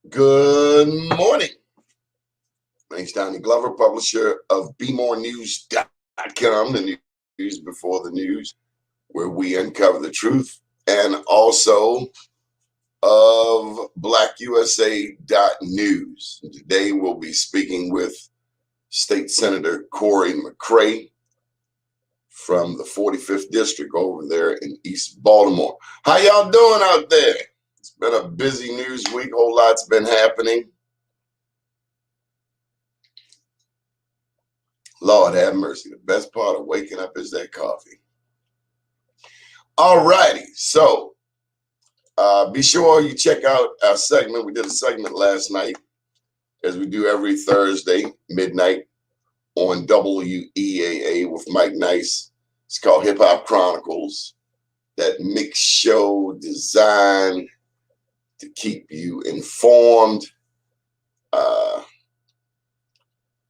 Good morning. My name's Donnie Glover, publisher of BeMoreNews.com, the news before the news, where we uncover the truth, and also of BlackUSA.News. Today we'll be speaking with State Senator Cory McCray from the 45th District over there in East Baltimore. How y'all doing out there? It's been a busy news week. A whole lot's been happening. Lord have mercy. The best part of waking up is that coffee. All righty. So be sure you check out our segment. We did a segment last night, as we do every Thursday, midnight, on WEAA with Mike Nice. It's called Hip Hop Chronicles. That mix show designed to keep you informed.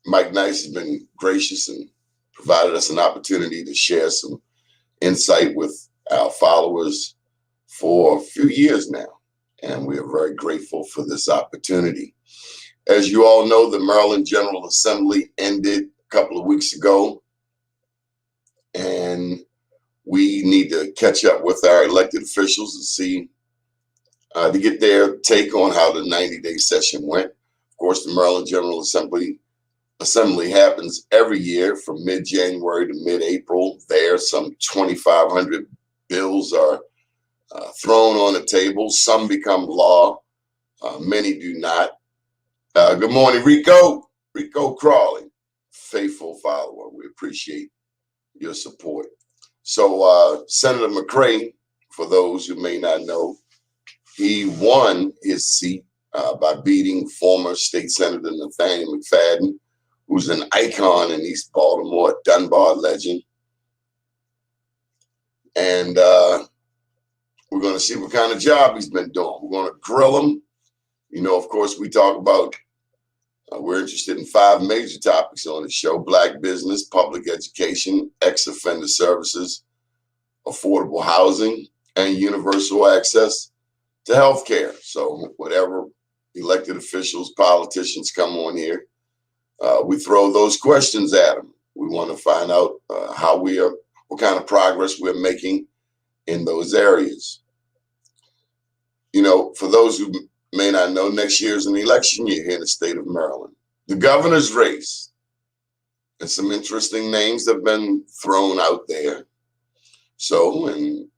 Mike Nice has been gracious and provided us an opportunity to share some insight with our followers for a few years now, and we are very grateful for this opportunity. As you all know, the Maryland General Assembly ended a couple of weeks ago, and we need to catch up with our elected officials and see to get their take on how the 90-day session went. Of course, the Maryland General Assembly happens every year from mid-January to mid-April. There, some 2,500 bills are thrown on the table. Some become law. Many do not. Good morning, Rico. Rico Crawley, faithful follower. We appreciate your support. So Senator McCray, for those who may not know, he won his seat by beating former State Senator Nathaniel McFadden, who's an icon in East Baltimore, a Dunbar legend. And we're going to see what kind of job he's been doing. We're going to grill him. You know, of course, we talk about, we're interested in 5 major topics on the show: Black business, public education, ex-offender services, affordable housing, and universal access to health care. So whatever elected officials, politicians come on here, we throw those questions at them. We want to find out what kind of progress we're making in those areas. You know, for those who may not know, next year is an election year here in the state of Maryland. The governor's race, and some interesting names have been thrown out there. So, and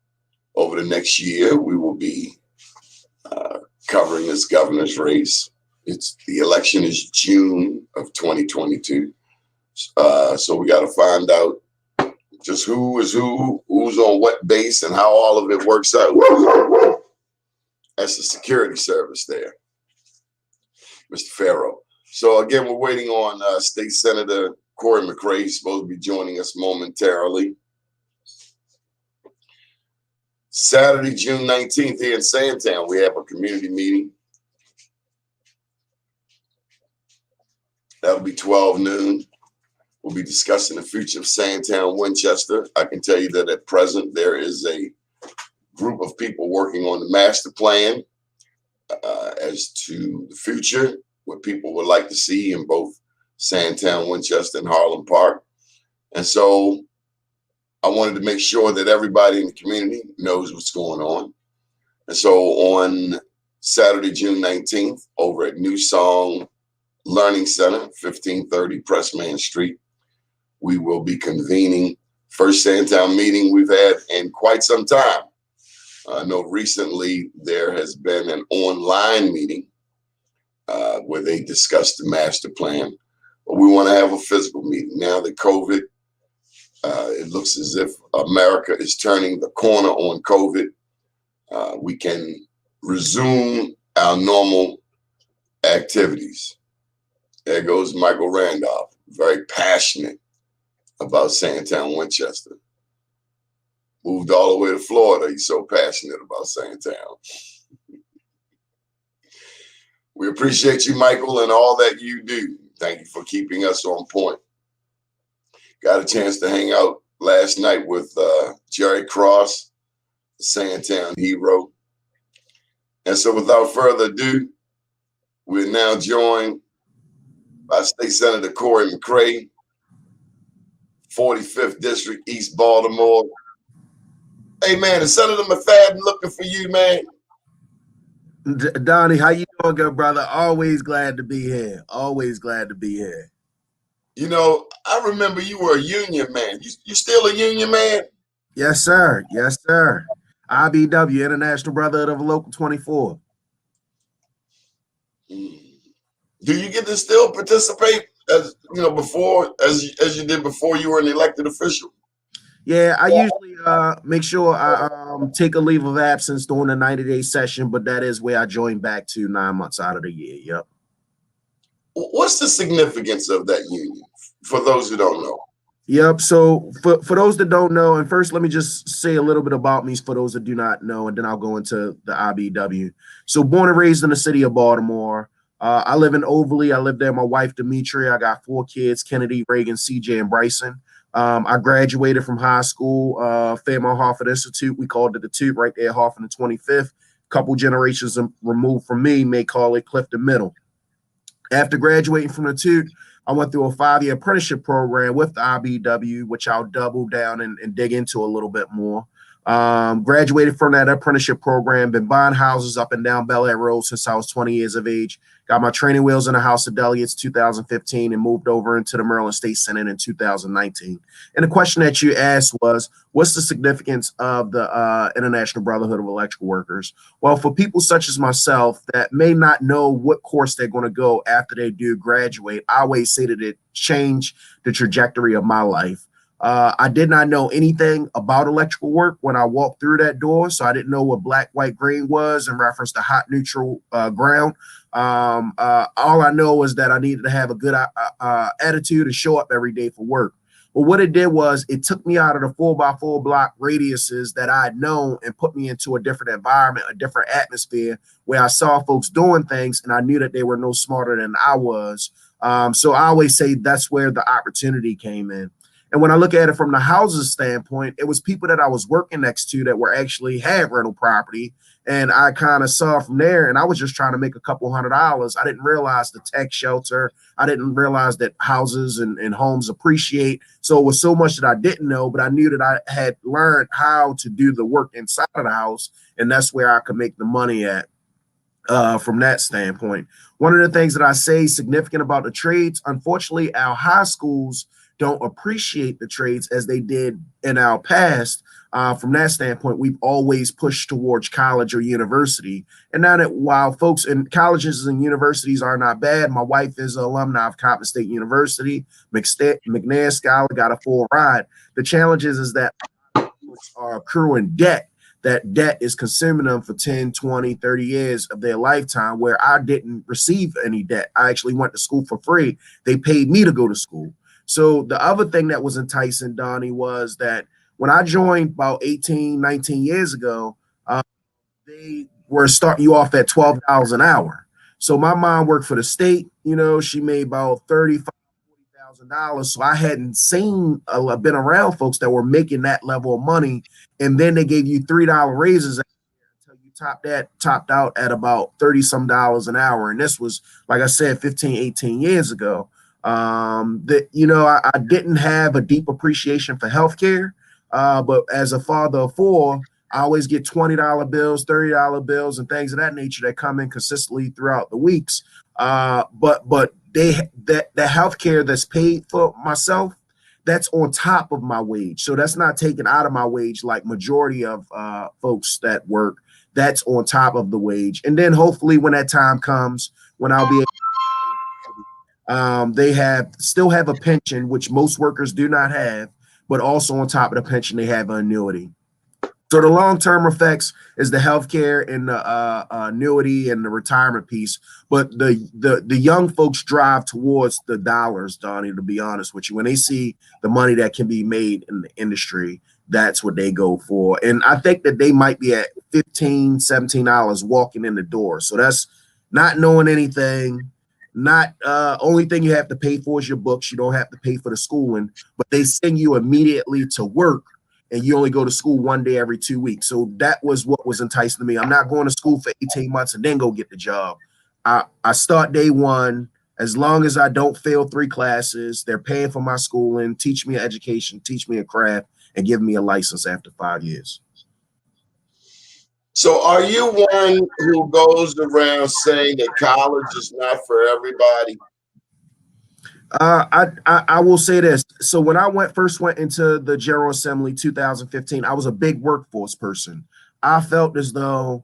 over the next year, we will be covering this governor's race. The election is June of 2022. So we got to find out just who is who's on what base, and how all of it works out. That's the security service there, Mr. Farrow. So again, we're waiting on State Senator Cory McCray. He's supposed to be joining us momentarily. Saturday, June 19th, here in Sandtown, we have a community meeting. That'll be 12 noon. We'll be discussing the future of Sandtown, Winchester. I can tell you that at present, there is a group of people working on the master plan as to the future, what people would like to see in both Sandtown, Winchester, and Harlem Park. And so I wanted to make sure that everybody in the community knows what's going on. And so on Saturday, June 19th, over at New Song Learning Center, 1530 Pressman Street, we will be convening first Sandtown meeting we've had in quite some time. I know recently there has been an online meeting where they discussed the master plan, but we want to have a physical meeting. Now that COVID, it looks as if America is turning the corner on COVID. We can resume our normal activities. There goes Michael Randolph, very passionate about Sandtown, Winchester. Moved all the way to Florida. He's so passionate about Sandtown. We appreciate you, Michael, and all that you do. Thank you for keeping us on point. Got a chance to hang out last night with Jerry Cross, the Sandtown hero. And so without further ado, We're now joined by State Senator Cory McCray, 45th District, East Baltimore. Hey, man, is Senator McFadden looking for you, man? Donnie, how you doing, good brother? Always glad to be here. Always glad to be here. You know, I remember you were a union man. You still a union man? Yes, sir. Yes, sir. IBW, International Brotherhood of Local 24. Do you get to still participate as before as you did before you were an elected official? Yeah, I usually make sure I take a leave of absence during the 90-day session, but that is where I join back to 9 months out of the year. Yep. What's the significance of that union for those who don't know? Yep. So for those that don't know, and first let me just say a little bit about me for those that do not know, and then I'll go into the IBW. So born and raised in the city of Baltimore. I live in Overly. I live there. My wife, Demetria. I got 4 kids, Kennedy, Reagan, CJ, and Bryson. I graduated from high school, Fairmont Harford Institute. We called it the Tube right there, Harford the 25th. Couple generations removed from me may call it Clifton Middle. After graduating from the Tube, I went through a 5-year apprenticeship program with the IBW, which I'll double down and dig into a little bit more. Graduated from that apprenticeship program, been buying houses up and down Bel Air Road since I was 20 years of age. Got my training wheels in the House of Delegates 2015 and moved over into the Maryland State Senate in 2019. And the question that you asked was, what's the significance of the International Brotherhood of Electrical Workers? Well, for people such as myself that may not know what course they're going to go after they do graduate, I always say that it changed the trajectory of my life. I did not know anything about electrical work when I walked through that door, so I didn't know what black, white, green was in reference to hot, neutral, ground. All I know is that I needed to have a good attitude and show up every day for work. But what it did was it took me out of the 4x4 block radiuses that I had known and put me into a different environment, a different atmosphere where I saw folks doing things and I knew that they were no smarter than I was. So I always say that's where the opportunity came in. And when I look at it from the houses standpoint, it was people that I was working next to that were actually had rental property. And I kind of saw from there, and I was just trying to make a couple $100s. I didn't realize the tax shelter. I didn't realize that houses and homes appreciate. So it was so much that I didn't know, but I knew that I had learned how to do the work inside of the house. And that's where I could make the money at. From that standpoint, one of the things that I say significant about the trades, unfortunately, our high schools don't appreciate the trades as they did in our past. From that standpoint, we've always pushed towards college or university. And now that while folks in colleges and universities are not bad, my wife is an alumni of Coppin State University, McNair Scholar, got a full ride. The challenge is that are accruing debt. That debt is consuming them for 10, 20, 30 years of their lifetime, where I didn't receive any debt. I actually went to school for free. They paid me to go to school. So the other thing that was enticing, Donnie, was that when I joined about 18, 19 years ago, they were starting you off at $12 an hour. So my mom worked for the state. She made about $35,000. So I hadn't been around folks that were making that level of money. And then they gave you $3 raises until you topped out at about 30 some dollars an hour. And this was, like I said, 15, 18 years ago. I didn't have a deep appreciation for healthcare, but as a father of 4, I always get $20 bills, $30 bills, and things of that nature that come in consistently throughout the weeks. But the healthcare that's paid for myself, that's on top of my wage. So that's not taken out of my wage like majority of folks that work. That's on top of the wage. And then hopefully when that time comes, when I'll be they still have a pension, which most workers do not have, but also on top of the pension, they have an annuity. So the long-term effects is the healthcare and the annuity and the retirement piece. But the young folks drive towards the dollars, Donnie, to be honest with you. When they see the money that can be made in the industry, that's what they go for. And I think that they might be at $15, $17 walking in the door. So that's not knowing anything. Not only thing you have to pay for is your books. You don't have to pay for the schooling, but they send you immediately to work, and you only go to school one day every 2 weeks. So that was what was enticing to me. I'm not going to school for 18 months and then go get the job. I start day one. As long as I don't fail 3 classes, they're paying for my schooling, teach me an education, teach me a craft, and give me a license after 5 years. So are you one who goes around saying that college is not for everybody? I will say this. So when I first went into the General Assembly 2015, I was a big workforce person. I felt as though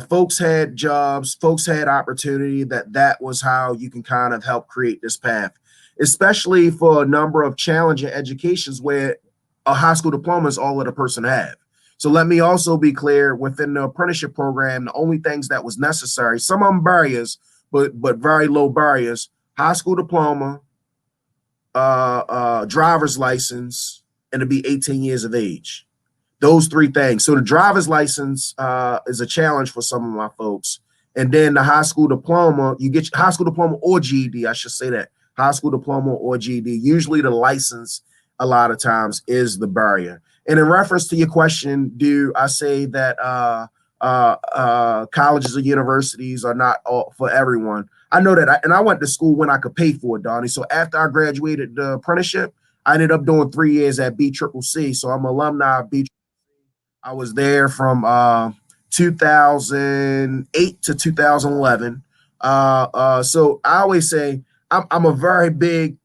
folks had jobs, folks had opportunity, that was how you can kind of help create this path, especially for a number of challenging educations where a high school diploma is all that a person have. So let me also be clear, within the apprenticeship program, the only things that was necessary, some of them barriers, but very low barriers: high school diploma, driver's license, and to be 18 years of age. Those 3 things. So the driver's license is a challenge for some of my folks. And then the high school diploma, you get high school diploma or GED, I should say that. High school diploma or GED. Usually the license a lot of times is the barrier. And in reference to your question, do I say that colleges or universities are not all for everyone? I know that, and I went to school when I could pay for it, Donnie. So after I graduated the apprenticeship, I ended up doing 3 years at BCCC. So I'm alumni of BCCC. I was there from 2008 to 2011. So I always say I'm a very big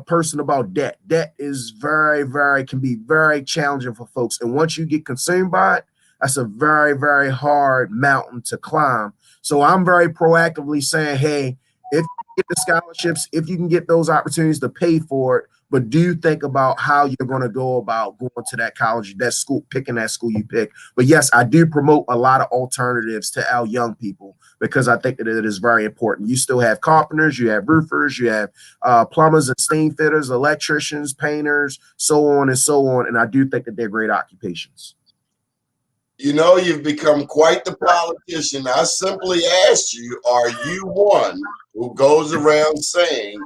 person about debt. Debt is can be very challenging for folks. And once you get consumed by it, that's a very hard mountain to climb. So I'm very proactively saying, hey, if you get the scholarships, if you can get those opportunities to pay for it, but do think about how you're going to go about going to that college, that school, picking that school you pick. But yes, I do promote a lot of alternatives to our young people because I think that it is very important. You still have carpenters, you have roofers, you have plumbers and steam fitters, electricians, painters, so on and so on. And I do think that they're great occupations. You know, you've become quite the politician. I simply asked you, are you one who goes around saying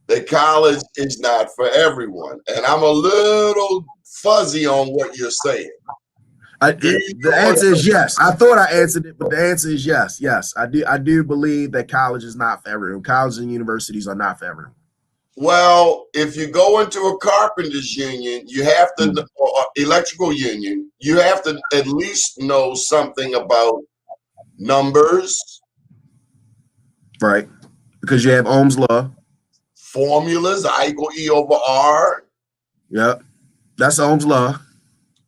that college is not for everyone? And I'm a little fuzzy on what you're saying. The answer is yes. I thought I answered it, but the answer is yes. Yes, I do believe that college is not for everyone. Colleges and universities are not for everyone. Well, if you go into a carpenters union, you have to, or electrical union, you have to at least know something about numbers. Right. Because you have Ohm's law. Formulas, I equal E over R. Yep. That's Ohm's law.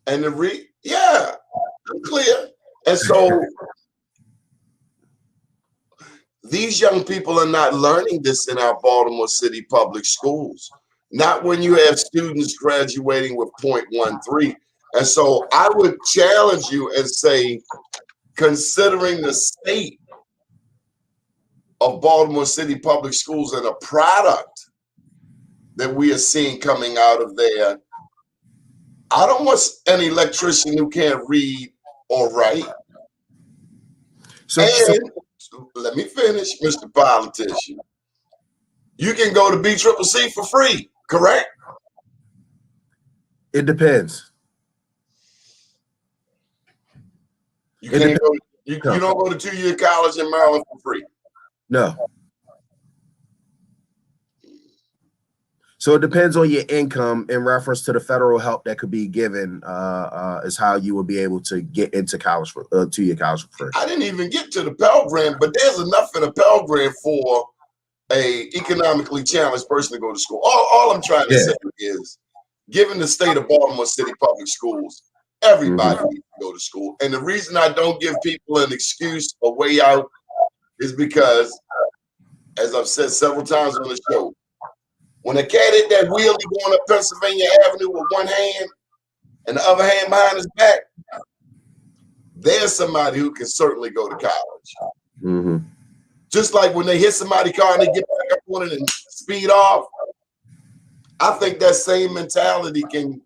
And yeah, I'm clear. And so these young people are not learning this in our Baltimore City public schools. Not when you have students graduating with 0.13. And so I would challenge you and say, considering the state of Baltimore City public schools and a product that we are seeing coming out of there, I don't want an electrician who can't read or write. So let me finish, Mr. Politician. You can go to BCCC for free, correct? It depends. You can't go. You don't go to 2-year college in Maryland for free. No. So it depends on your income in reference to the federal help that could be given is how you will be able to get into college for 2-year college for free. I didn't even get to the Pell Grant, but there's enough in the Pell Grant for a economically challenged person to go to school. All I'm trying to say is, given the state of Baltimore City public schools, everybody needs to go to school. And the reason I don't give people an excuse or way out is because, as I've said several times on the show, when a cat hit that wheelie going up Pennsylvania Avenue with one hand and the other hand behind his back, there's somebody who can certainly go to college. Just like when they hit somebody's car and they get back up on it and speed off, I think that same mentality can,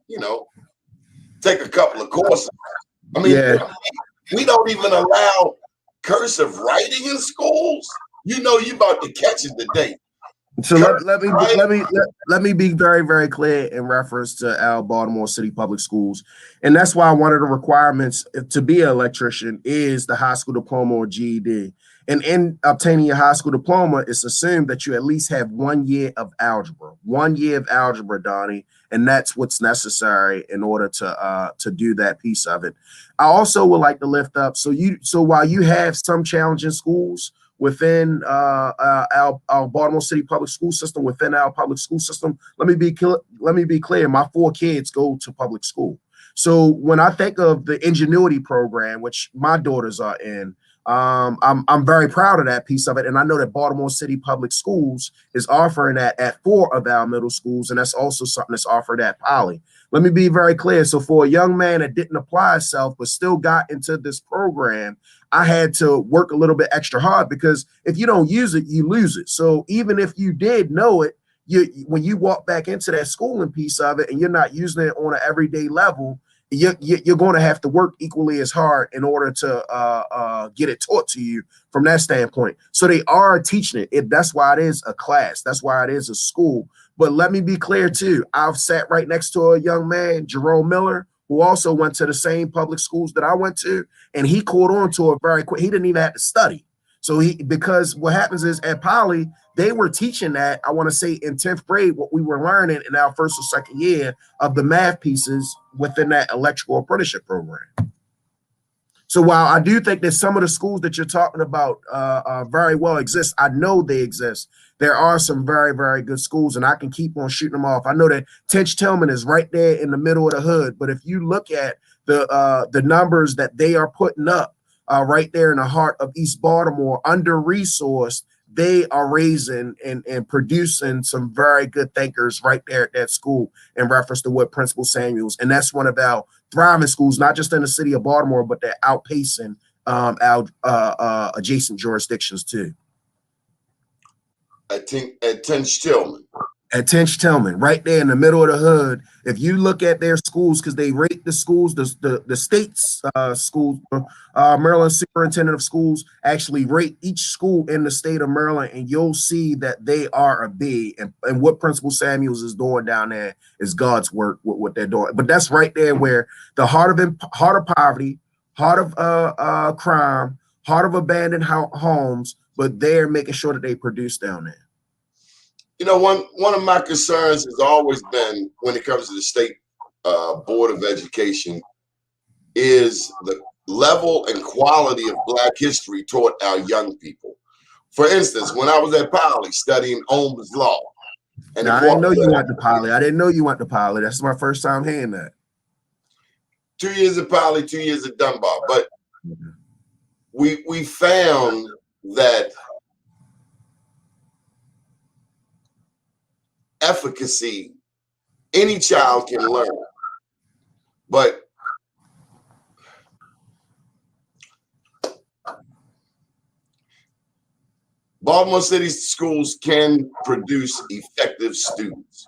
take a couple of courses. I mean, we don't even allow cursive writing in schools. You about to catch it today. So Right? let me be very, very clear in reference to our Baltimore City Public Schools. And that's why one of the requirements to be an electrician is the high school diploma or GED. And in obtaining your high school diploma, it's assumed that you at least have 1 year of algebra, 1 year of algebra, Donnie, and that's what's necessary in order to do that piece of it. I also would like to lift up, so while you have some challenging schools within our Baltimore City public school system, within our public school system, let me be clear. My 4 kids go to public school. So when I think of the ingenuity program, which my daughters are in, I'm very proud of that piece of it, and I know that Baltimore City Public Schools is offering that at 4 of our middle schools, and that's also something that's offered at Poly. Let me be very clear. So for a young man that didn't apply himself but still got into this program, I had to work a little bit extra hard because if you don't use it, you lose it. So even if you did know it, when you walk back into that schooling piece of it and you're not using it on an everyday level, you're going to have to work equally as hard in order to get it taught to you from that standpoint. So they are teaching it. That's why it is a class. That's why it is a school. But let me be clear too. I've sat right next to a young man, Jerome Miller, who also went to the same public schools that I went to, and he caught on to it very quick. He didn't even have to study. So because what happens is at Poly, they were teaching that, I want to say in 10th grade, what we were learning in our first or second year of the math pieces within that electrical apprenticeship program. So while I do think that some of the schools that you're talking about very well exist, I know they exist. There are some very, very good schools, and I can keep on shooting them off. I know that Tench Tillman is right there in the middle of the hood, but if you look at the numbers that they are putting up right there in the heart of East Baltimore, under-resourced, they are raising and producing some very good thinkers right there at that school in reference to what Principal Samuels, and that's one of our thriving schools, not just in the city of Baltimore, but they're outpacing our adjacent jurisdictions too. At Tench Tillman. At Tench Tillman, right there in the middle of the hood. If you look at their schools, because they rate the schools, the state's schools, Maryland Superintendent of Schools actually rate each school in the state of Maryland, and you'll see that they are a B. And what Principal Samuels is doing down there is God's work with what they're doing. But that's right there where the heart of poverty, heart of crime, heart of abandoned homes, but they're making sure that they produce down there. You know, one of my concerns has always been when it comes to the state Board of Education is the level and quality of Black history taught our young people. For instance, when I was at Poly studying ohms law. And now, I didn't know you went to Poly. I didn't know you went to Poly. That's my first time hearing that. 2 years at Poly, 2 years at Dunbar. But we found that efficacy, any child can learn, but Baltimore City schools can produce effective students.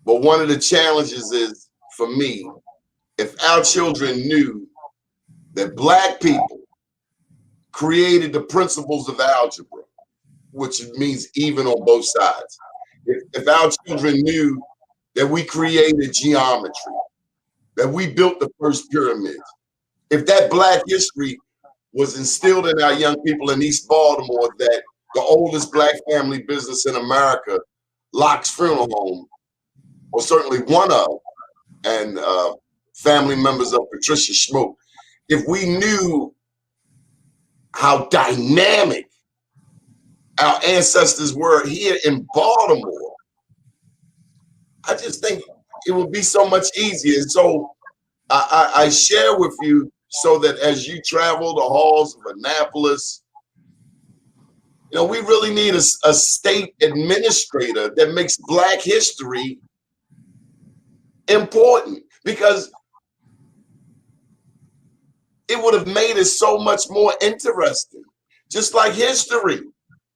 But one of the challenges is, for me, if our children knew that Black people created the principles of algebra, which means even on both sides, if our children knew that we created geometry, that we built the first pyramids, if that Black history was instilled in our young people in East Baltimore, that the oldest Black family business in America, Locke's Funeral Home, was certainly one of, and family members of Patricia Schmoke, if we knew how dynamic our ancestors were here in Baltimore, I just think it would be so much easier. And so I share with you so that as you travel the halls of Annapolis, you know, we really need a state administrator that makes Black history important, because it would have made it so much more interesting. Just like history.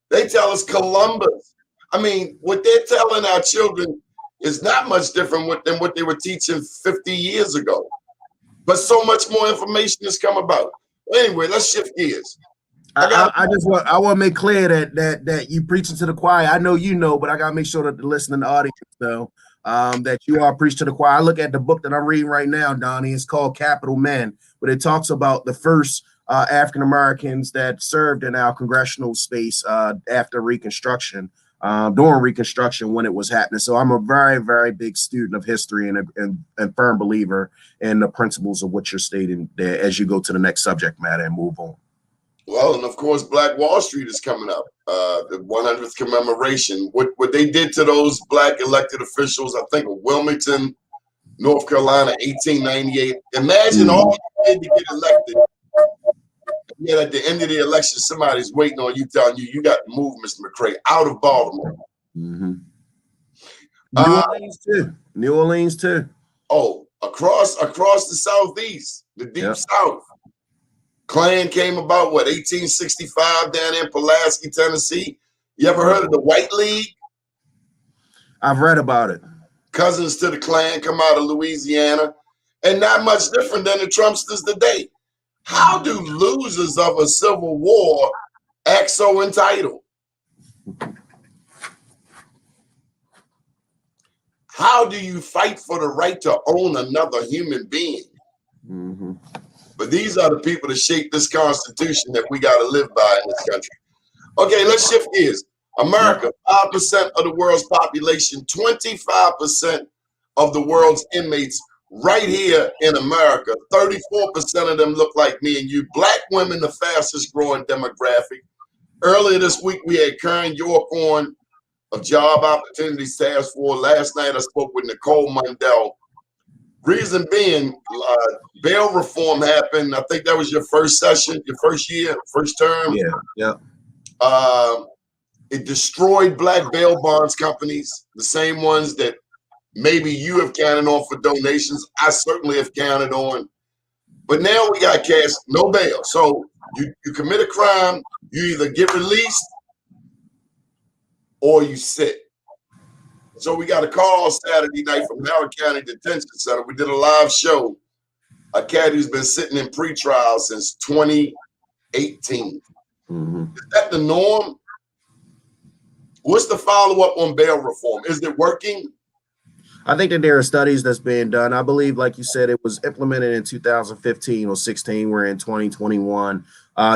They tell us Columbus. I mean, what they're telling our children is not much different than what they were teaching 50 years ago. But so much more information has come about. Well, anyway, let's shift gears. I want to make clear that you preaching to the choir. I know you know, but I gotta make sure that the listening audience know that you are preaching to the choir. I look at the book that I'm reading right now, Donnie. It's called Capital Men, but it talks about the first African Americans that served in our congressional space after Reconstruction, during Reconstruction when it was happening. So I'm a very, very big student of history and firm believer in the principles of what you're stating there as you go to the next subject matter and move on. Well, and of course, Black Wall Street is coming up. The 100th commemoration. What they did to those Black elected officials, I think of Wilmington, North Carolina, 1898. Imagine all you did to get elected. Yet at the end of the election, somebody's waiting on you, telling you got to move Mr. McCray out of Baltimore. Mm-hmm. New Orleans too. New Orleans too. Oh, across the Southeast, the deep South. Klan came about, 1865 down in Pulaski, Tennessee. You ever heard of the White League? I've read about it. Cousins to the Klan come out of Louisiana, and not much different than the Trumpsters today. How do losers of a civil war act so entitled? How do you fight for the right to own another human being? Mm-hmm. But these are the people that shape this Constitution that we got to live by in this country. Okay, let's shift gears. America, 5% of the world's population, 25% of the world's inmates right here in America. 34% of them look like me and you. Black women, the fastest growing demographic. Earlier this week, we had Karen York on of Job Opportunities Task Force. Last night, I spoke with Nicole Mundell. Reason being, bail reform happened. I think that was your first session, your first year, first term. Yeah. It destroyed Black bail bonds companies, the same ones that maybe you have counted on for donations. I certainly have counted on. But now we got cash, no bail. So you commit a crime, you either get released or you sit. So we got a call Saturday night from Howard County Detention Center. We did a live show. A cat who's been sitting in pretrial since 2018. Mm-hmm. Is that the norm? What's the follow-up on bail reform? Is it working? I think that there are studies that's being done. I believe, like you said, it was implemented in 2015 or 16. We're in 2021.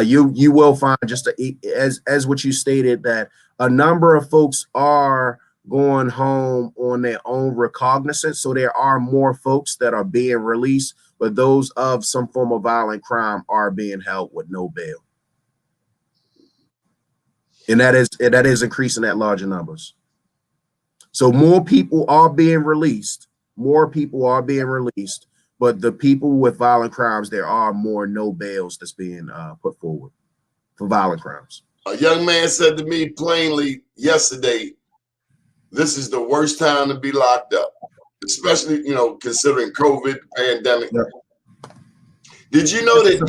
You will find, just as what you stated, that a number of folks are going home on their own recognizance. So there are more folks that are being released, but those of some form of violent crime are being held with no bail. And that is increasing at larger numbers. So more people are being released. But the people with violent crimes, there are more no bails that's being put forward for violent crimes. A young man said to me plainly yesterday, this is the worst time to be locked up, especially, considering COVID, pandemic. Yep. Did you know that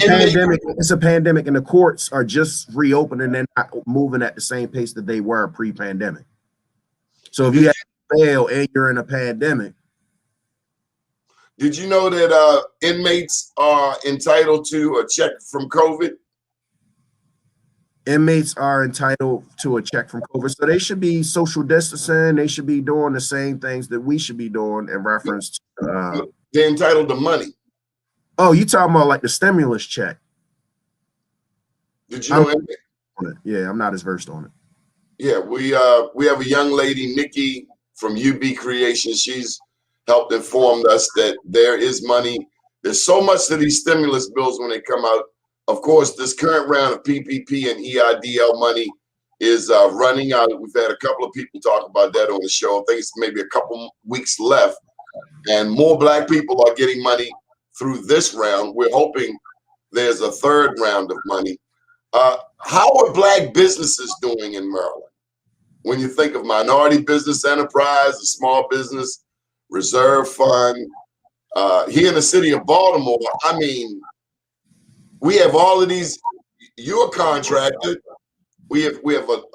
it's a pandemic and the courts are just reopening and not moving at the same pace that they were pre-pandemic? So if you have bail and you're in a pandemic. Did you know that inmates are entitled to a check from COVID? Inmates are entitled to a check from COVID. So they should be social distancing. They should be doing the same things that we should be doing in reference to. They're entitled to money. Oh, you talking about like the stimulus check? Did you know? Yeah, I'm not as versed on it. Yeah, we have a young lady, Nikki from UB Creation. She's helped inform us that there is money. There's so much to these stimulus bills when they come out. Of course, this current round of PPP and EIDL money is running out. We've had a couple of people talk about that on the show. I think it's maybe a couple weeks left, and more Black people are getting money through this round. We're hoping there's a third round of money. How are Black businesses doing in Maryland? When you think of minority business enterprise, a small business reserve fund, here in the city of Baltimore, I mean, we have all of these. You're a contractor. We have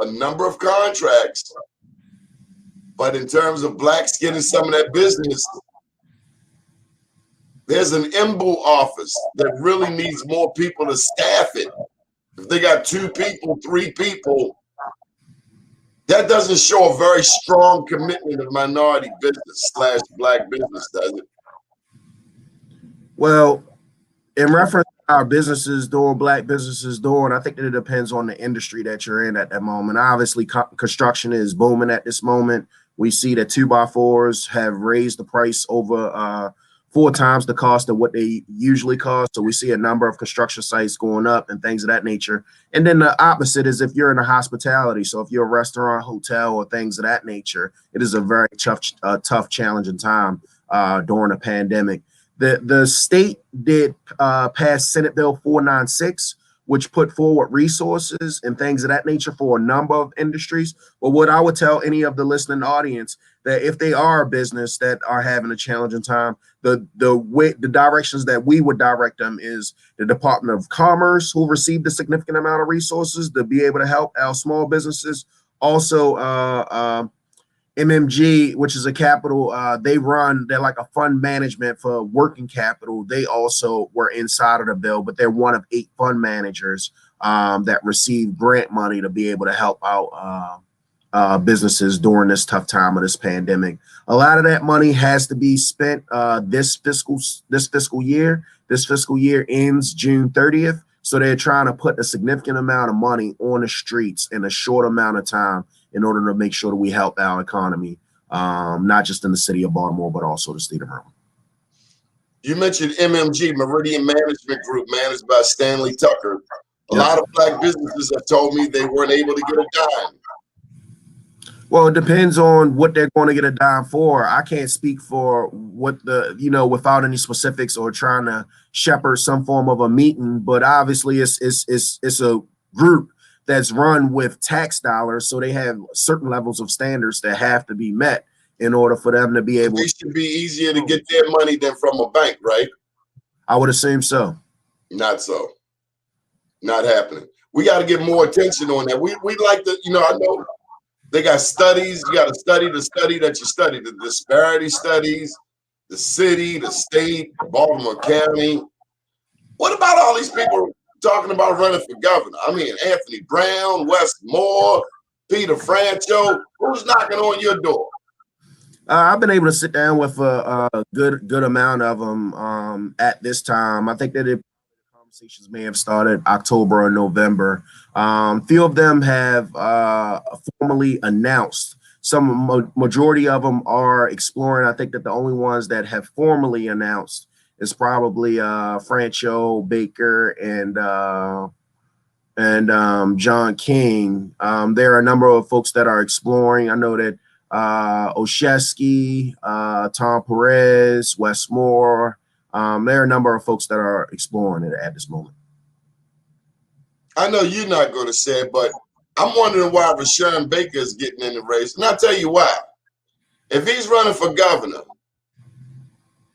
a number of contracts, but in terms of Blacks getting some of that business, there's an MBU office that really needs more people to staff it. If they got 2 people, 3 people, that doesn't show a very strong commitment of minority business / black business, does it? Well, in reference to our businesses doing, black businesses doing, I think that it depends on the industry that you're in at that moment. Obviously, construction is booming at this moment. We see that 2x4s have raised the price over 4 times the cost of what they usually cost. So we see a number of construction sites going up and things of that nature. And then the opposite is if you're in a hospitality. So if you're a restaurant, hotel, or things of that nature, it is a very tough, challenging time during a pandemic. The state did pass Senate Bill 496, which put forward resources and things of that nature for a number of industries. But what I would tell any of the listening audience, that if they are a business that are having a challenging time, the directions that we would direct them is the Department of Commerce, who received a significant amount of resources to be able to help our small businesses. Also, MMG, which is a capital, they're like a fund management for working capital. They also were inside of the bill, but they're one of 8 fund managers that received grant money to be able to help out businesses during this tough time of this pandemic. A lot of that money has to be spent this fiscal year. This fiscal year ends June 30th. So they're trying to put a significant amount of money on the streets in a short amount of time in order to make sure that we help our economy, not just in the city of Baltimore, but also the state of Maryland. You mentioned MMG, Meridian Management Group, managed by Stanley Tucker. A lot of black businesses have told me they weren't able to get a dime. Well, it depends on what they're going to get a dime for. I can't speak for what without any specifics or trying to shepherd some form of a meeting, but obviously it's a group that's run with tax dollars, so they have certain levels of standards that have to be met in order for them to be able. It should be easier to get their money than from a bank, right? I would assume so. Not so. Not happening. We got to get more attention on that. We like to, I know they got studies. You got to study the study that you study, the disparity studies, the city, the state, Baltimore County. What about all these people talking about running for governor? I mean, Anthony Brown, Wes Moore, Peter Francho. Who's knocking on your door? I've been able to sit down with a good amount of them at this time. I think that conversations may have started October or November. Few of them have formally announced. Some majority of them are exploring. I think that the only ones that have formally announced is probably Francho, Baker, and John King. There are a number of folks that are exploring. I know that Oshesky, Tom Perez, Wes Moore. There are a number of folks that are exploring it at this moment. I know you're not going to say it, but I'm wondering why Rashawn Baker is getting in the race. And I'll tell you why. If he's running for governor,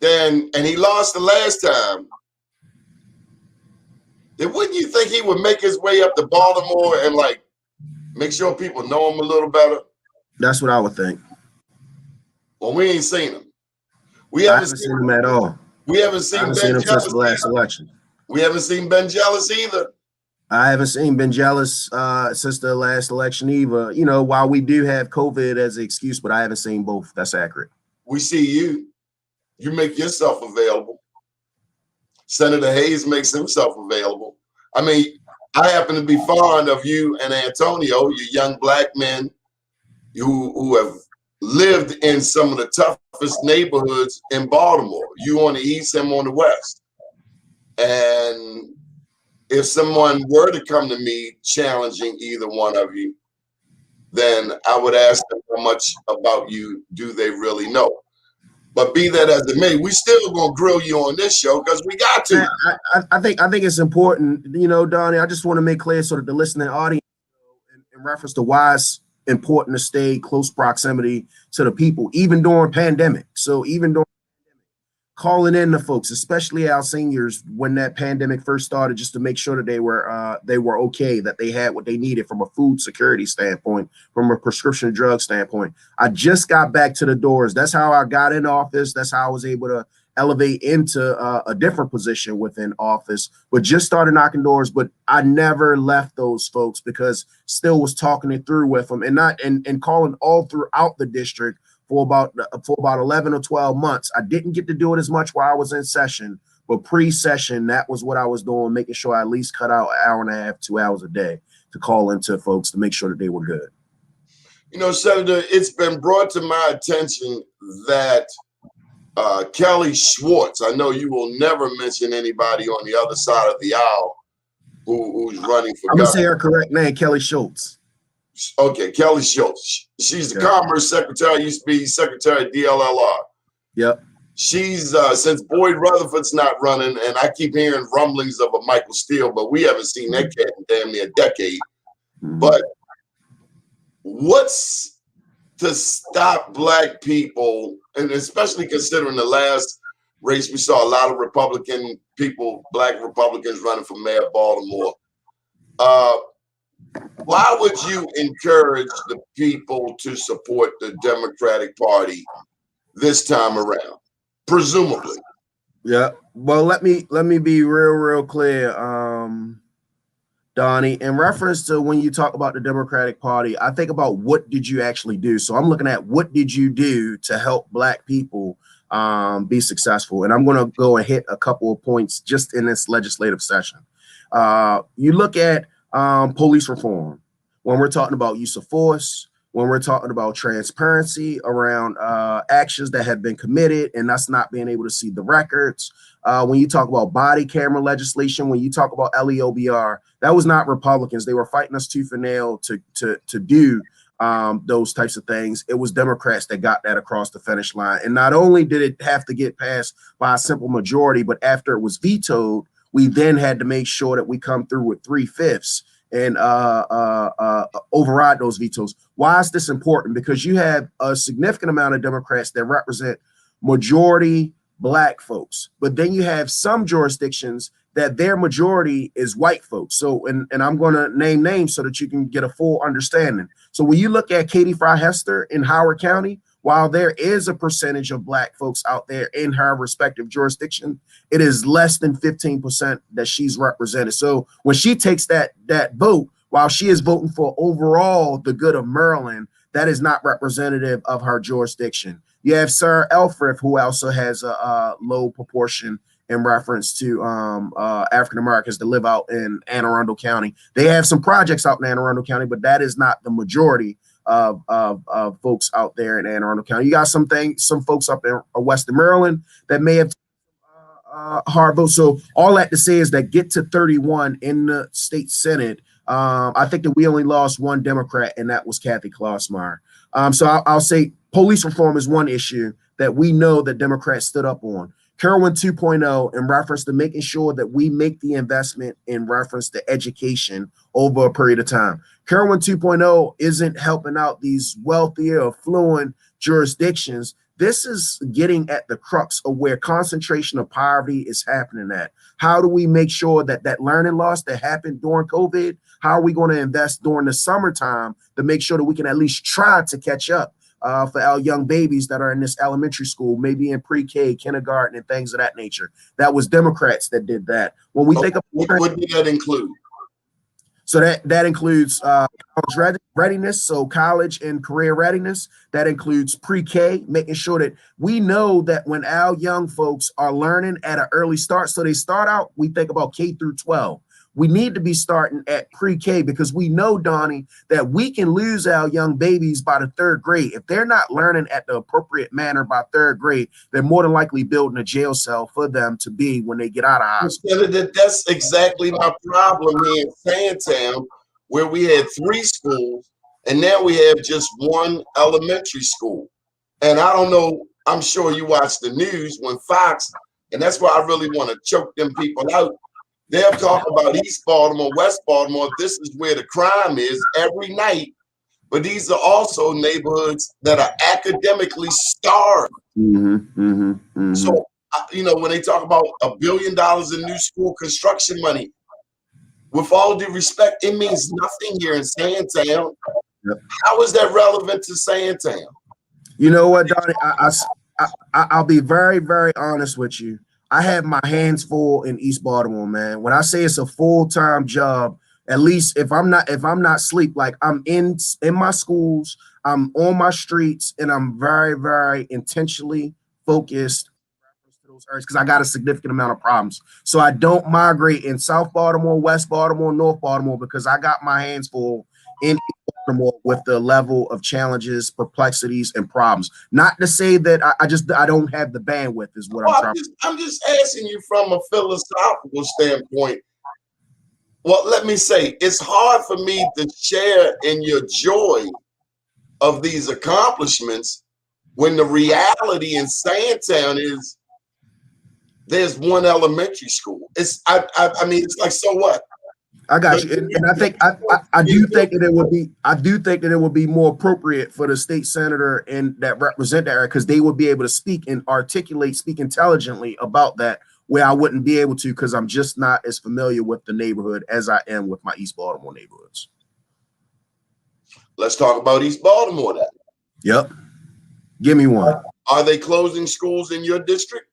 and he lost the last time, then wouldn't you think he would make his way up to Baltimore and make sure people know him a little better? That's what I would think. Well, we ain't seen him. We haven't seen him at all. We haven't seen Ben Jealous since the last election. We haven't seen Ben Jealous either. I haven't seen Ben Jealous since the last election either. While we do have COVID as an excuse, but I haven't seen both. That's accurate. We see you. You make yourself available. Senator Hayes makes himself available. I mean, I happen to be fond of you and Antonio, you young black men who have lived in some of the toughest neighborhoods in Baltimore. You on the east, him on the west. And if someone were to come to me challenging either one of you, then I would ask them how much about you do they really know. But be that as it may, we still gonna grill you on this show because we got to. I think it's important, Donnie. I just want to make clear so that the listening audience, in reference to why it's important to stay close proximity to the people, even during pandemic. So even during calling in the folks, especially our seniors, when that pandemic first started, just to make sure that they were okay, that they had what they needed from a food security standpoint, from a prescription drug standpoint. I just got back to the doors. That's how I got in office. That's how I was able to elevate into a different position within office, but just started knocking doors. But I never left those folks because still was talking it through with them and calling all throughout the district for about 11 or 12 months. I didn't get to do it as much while I was in session, but pre-session, that was what I was doing, making sure I at least cut out an hour and a half, 2 hours a day to call into folks to make sure that they were good. You know, Senator, it's been brought to my attention that Kelly Schwartz, I know you will never mention anybody on the other side of the aisle who's running for I'm governor. gonna say her correct name, Kelly Schultz. Okay, Kelly Schultz. She's the Commerce Secretary, used to be Secretary of DLLR. Yep. She's since Boyd Rutherford's not running, and I keep hearing rumblings of a Michael Steele, but we haven't seen that cat in damn near a decade. But what's to stop Black people, and especially considering the last race, we saw a lot of Republican people, Black Republicans running for mayor of Baltimore. Why would you encourage the people to support the Democratic Party this time around? Presumably. Yeah. Well, let me be real clear, Donnie. In reference to when you talk about the Democratic Party, I think about what did you actually do. So I'm looking at what did you do to help Black people be successful, and I'm going to go and hit a couple of points just in this legislative session. You look at police reform when we're talking about use of force, when we're talking about transparency around actions that have been committed and us not being able to see the records. When you talk about body camera legislation, when you talk about LEOBR, that was not Republicans. They were fighting us tooth and nail to do those types of things. It was Democrats that got that across the finish line. And not only did it have to get passed by a simple majority, but after it was vetoed, we then had to make sure that we come through with 3/5 and override those vetoes. Why is this important? Because you have a significant amount of Democrats that represent majority Black folks, but then you have some jurisdictions that their majority is white folks. So, and I'm going to name names so that you can get a full understanding. So when you look at Katie Fry Hester in Howard County, while there is a percentage of Black folks out there in her respective jurisdiction, it is less than 15% that she's represented. So when she takes that vote, while she is voting for overall the good of Maryland, that is not representative of her jurisdiction. You have Sir Elfrith, who also has a low proportion in reference to African Americans that live out in Anne Arundel County. They have some projects out in Anne Arundel County, but that is not the majority of folks out there in Anne Arundel County. You got some folks up in Western Maryland that may have hard votes. So all that to say is that get to 31 in the state Senate. I think that we only lost one Democrat, and that was Kathy Klossmeyer. So I'll say police reform is one issue that we know that Democrats stood up on. Carolyn 2.0 in reference to making sure that we make the investment in reference to education over a period of time. Carolyn 2.0 isn't helping out these wealthier, affluent jurisdictions. This is getting at the crux of where concentration of poverty is happening at. How do we make sure that that learning loss that happened during COVID, how are we going to invest during the summertime to make sure that we can at least try to catch up for our young babies that are in this elementary school, maybe in pre-K, kindergarten, and things of that nature? That was Democrats that did that. When we think of what did that include? So that includes college readiness, so college and career readiness. That includes pre-K, making sure that we know that when our young folks are learning at an early start, so they start out, we think about K through 12. We need to be starting at pre-K because we know, Donnie, that we can lose our young babies by the third grade. If they're not learning at the appropriate manner by third grade, they're more than likely building a jail cell for them to be when they get out of high school. That's exactly my problem here in Sandtown, where we had 3 schools and now we have just 1 elementary school. And I don't know, I'm sure you watch the news when Fox, and that's why I really want to choke them people out. They'll talk about East Baltimore, West Baltimore. This is where the crime is every night. But these are also neighborhoods that are academically starved. So, you know, when they talk about $1 billion in new school construction money, with all due respect, it means nothing here in Sandtown. How is that relevant to Sandtown? You know what, Donnie? I'll be very, very honest with you. I have my hands full in East Baltimore, man. When I say it's a full-time job, at least if I'm not sleep, like I'm in my schools, I'm on my streets, and I'm very, very intentionally focused to those areas because I got a significant amount of problems. So I don't migrate in South Baltimore, West Baltimore, North Baltimore because I got my hands full in Baltimore with the level of challenges, perplexities, and problems. Not to say that I don't have the bandwidth, is what I'm Well, trying. I'm just asking you from a philosophical standpoint. Well, let me say, it's hard for me to share in your joy of these accomplishments when the reality in Sandtown is there's one elementary school. I mean, it's like, so what? I got you, and I think I do think that it would be more appropriate for the state senator and that represent that area because they would be able to speak and speak intelligently about that, where I wouldn't be able to because I'm just not as familiar with the neighborhood as I am with my East Baltimore neighborhoods. Let's talk about East Baltimore then. Yep, give me one. Are they closing schools in your district?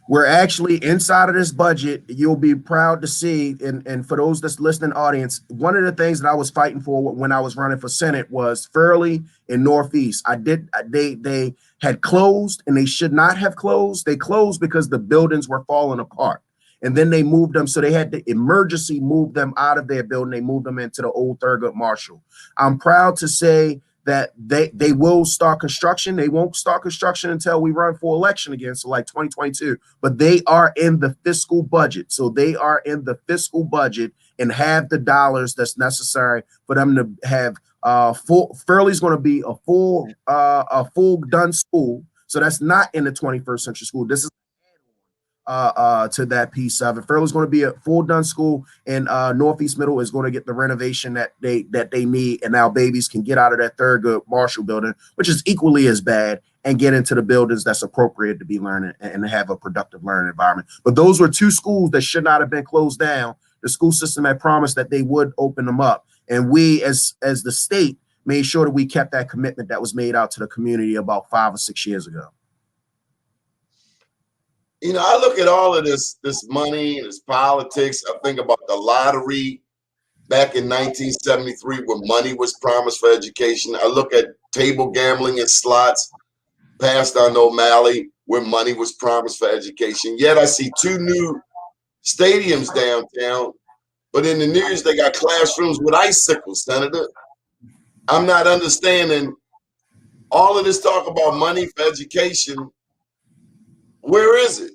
We're actually inside of this budget. You'll be proud to see, and for those that's listening, audience, one of the things that I was fighting for when I was running for Senate was Fairleigh and Northeast. They had closed, and they should not have closed. They closed because the buildings were falling apart, and then they moved them. So they had to emergency move them out of their building. They moved them into the old Thurgood Marshall. I'm proud to say that they will start construction. They won't start construction until we run for election again, so like 2022. But they are in the fiscal budget. So they are in the fiscal budget and have the dollars that's necessary for them to have Fairleigh's going to be a full done school. So that's not in the 21st century school. This is to that piece of it. Fairleigh's going to be a full done school, and Northeast Middle is going to get the renovation that they need, and now babies can get out of that Thurgood Marshall building, which is equally as bad, and get into the buildings that's appropriate to be learning and have a productive learning environment. But those were two schools that should not have been closed down. The school system had promised that they would open them up, and we as the state made sure that we kept that commitment that was made out to the community about 5 or 6 years ago. You know, I look at all of this money and this politics. I think about the lottery back in 1973 when money was promised for education. I look at table gambling and slots passed on O'Malley where money was promised for education. Yet I see 2 new stadiums downtown, but in the news they got classrooms with icicles, Senator. I'm not understanding all of this talk about money for education. Where is it?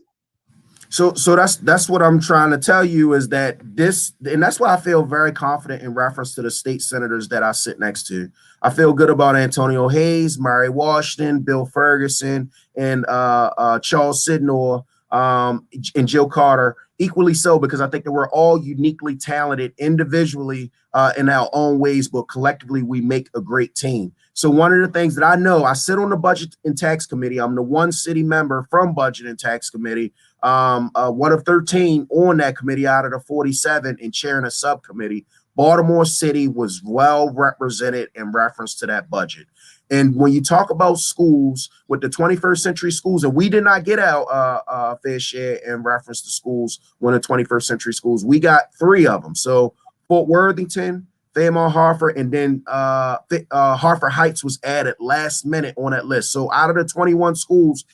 So that's what I'm trying to tell you is that this, and that's why I feel very confident in reference to the state senators that I sit next to. I feel good about Antonio Hayes, Murray Washington, Bill Ferguson, and Charles Sidnor, and Jill Carter, equally so, because I think that we're all uniquely talented individually in our own ways, but collectively we make a great team. So one of the things that I know, I sit on the Budget and Tax Committee. I'm the one city member from Budget and Tax Committee, one of 13 on that committee out of the 47 and chairing a subcommittee. Baltimore City was well represented in reference to that budget. And when you talk about schools with the 21st century schools, and we did not get our fair share in reference to schools when the 21st century schools, we got 3 of them. So Fort Worthington, Fairmont Harford, and then Harford Heights was added last minute on that list. So out of the 21 schools,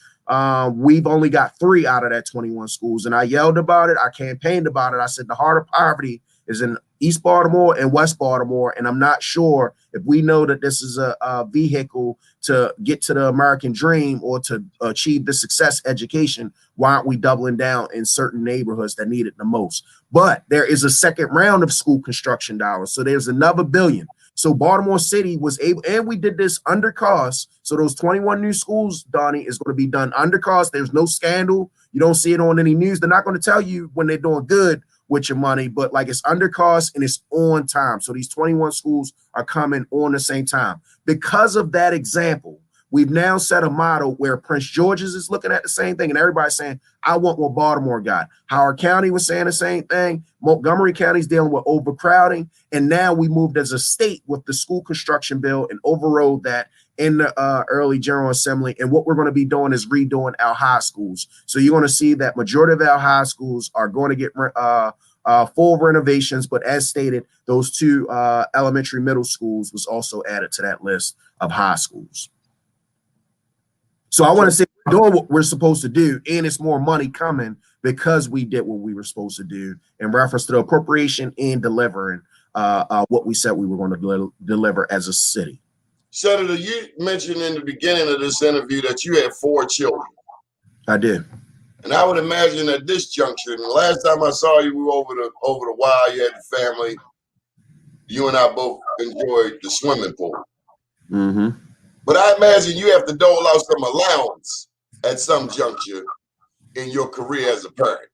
we've only got 3 out of that 21 schools. And I yelled about it. I campaigned about it. I said the heart of poverty is in East Baltimore and West Baltimore. And I'm not sure if we know that this is a vehicle to get to the American dream or to achieve the success education, why aren't we doubling down in certain neighborhoods that need it the most? But there is a second round of school construction dollars. So there's another $1 billion. So Baltimore City was able, and we did this under cost. So those 21 new schools, Donnie, is going to be done under cost. There's no scandal. You don't see it on any news. They're not going to tell you when they're doing good with your money, but like it's under cost and it's on time. So these 21 schools are coming on the same time. Because of that example, We've now set a model where Prince George's is looking at the same thing, and everybody's saying, I want what Baltimore got. Howard County was saying the same thing. Montgomery County's dealing with overcrowding. And now we moved as a state with the school construction bill and overrode that in the early General Assembly. And what we're going to be doing is redoing our high schools. So you're going to see that majority of our high schools are going to get full renovations. But as stated, those two elementary middle schools was also added to that list of high schools. So I want to say we're doing what we're supposed to do, and it's more money coming because we did what we were supposed to do in reference to the appropriation and delivering what we said we were going to deliver as a city. Senator, you mentioned in the beginning of this interview that you had 4 children. I did. And I would imagine at this juncture, and the last time I saw you, we were over the wire, you had the family. You and I both enjoyed the swimming pool. Mm-hmm. But I imagine you have to dole out some allowance at some juncture in your career as a parent.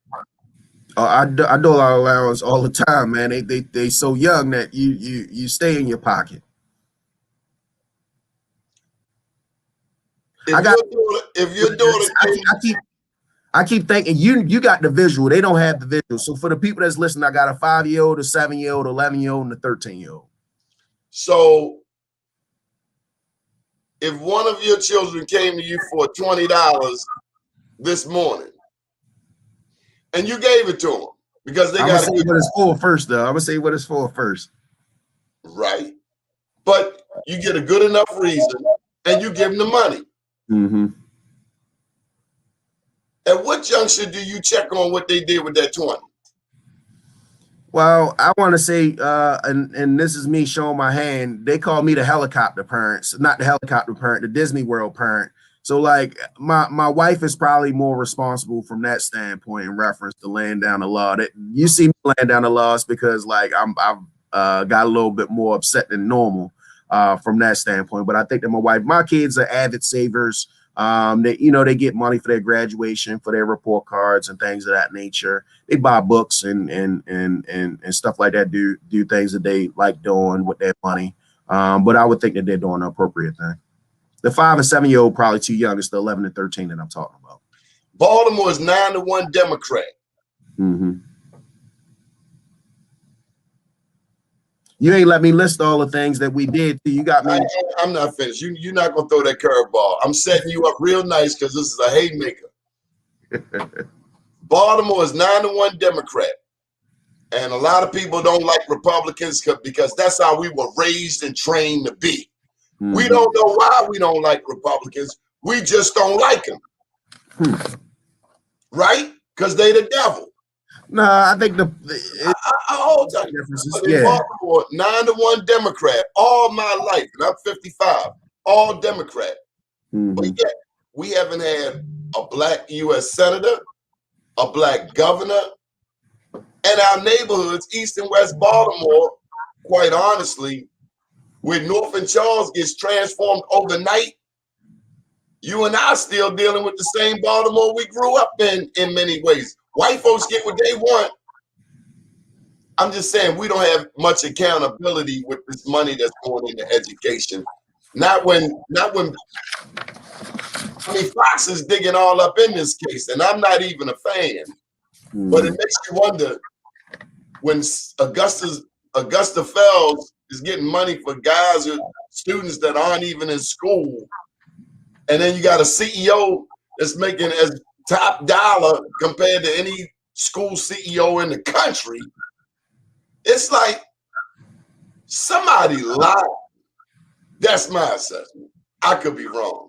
I dole out allowance all the time, man. They so young that you stay in your pocket. I keep thinking you got the visual. They don't have the visual. So for the people that's listening, I got a 5-year-old, a 7-year-old, 11-year-old, and a 13-year-old. So if one of your children came to you for $20 this morning and you gave it to them because they got to say what it's for first, though. I'm gonna say what it's for first. Right. But you get a good enough reason and you give them the money. Mm-hmm. At what juncture do you check on what they did with that 20? Well, I want to say, and this is me showing my hand, they call me the helicopter parents, not the helicopter parent, the Disney World parent. So like my wife is probably more responsible from that standpoint in reference to laying down the law. That you see me laying down the laws because like I've got a little bit more upset than normal from that standpoint. But I think that my kids are avid savers. They get money for their graduation, for their report cards and things of that nature. They buy books and stuff like that, do things that they like doing with their money. But I would think that they're doing the appropriate thing. The 5 and 7-year-old probably too young. It's the 11 and 13 that I'm talking about. Baltimore is 9-1 Democrat. Mm-hmm. You ain't let me list all the things that we did. You got me. I'm not finished. You're not gonna throw that curveball. I'm setting you up real nice because this is a haymaker. Baltimore is 9-1 Democrat, and a lot of people don't like Republicans because that's how we were raised and trained to be. Mm-hmm. We don't know why we don't like Republicans. We just don't like them, right? Because they the devil. No, I think Baltimore, 9-1 Democrat all my life, and I'm 55, all Democrat. Mm-hmm. But yet we haven't had a black U.S. senator, a black governor, and our neighborhoods, East and West Baltimore, quite honestly, when North and Charles gets transformed overnight, you and I are still dealing with the same Baltimore we grew up in many ways. White folks get what they want. I'm just saying we don't have much accountability with this money that's going into education. Not when Fox is digging all up in this case, and I'm not even a fan. But it makes you wonder when Augusta Fells is getting money for guys or students that aren't even in school, and then you got a CEO that's making as top dollar compared to any school CEO in the country. It's like somebody lied. That's my assessment. I could be wrong.